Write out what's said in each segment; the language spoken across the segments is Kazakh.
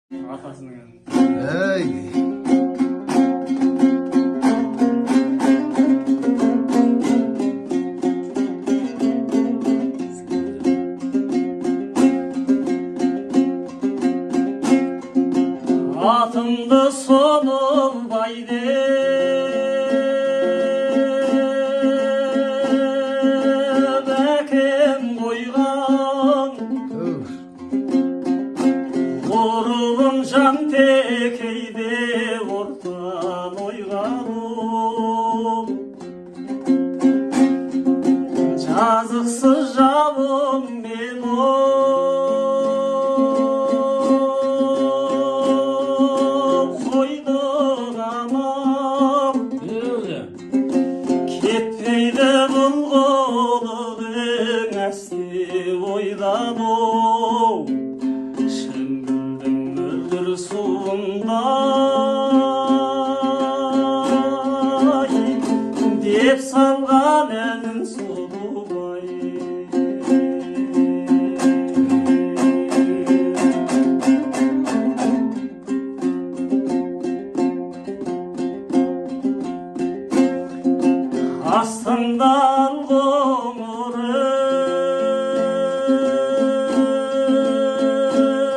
атасының Ей. атымды сонылбай деп әкем қойған ғұрлым жантекейде ортан ойғаным жазықсыз жауым мен кетпейді бұл қылығың әсте ойдан-ау шіңгілдің мөлдір суындай деп салған әнін сұлубай астыңдан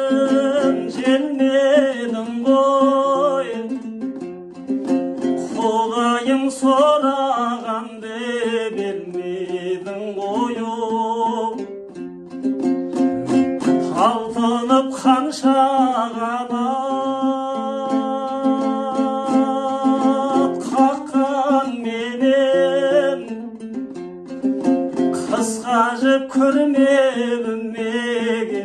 ғұмырым желмедің ғой құдайым сұрағанды бермедің ғой талпынып қанша қанат қаққан менен қысқа жіп көрмедім неге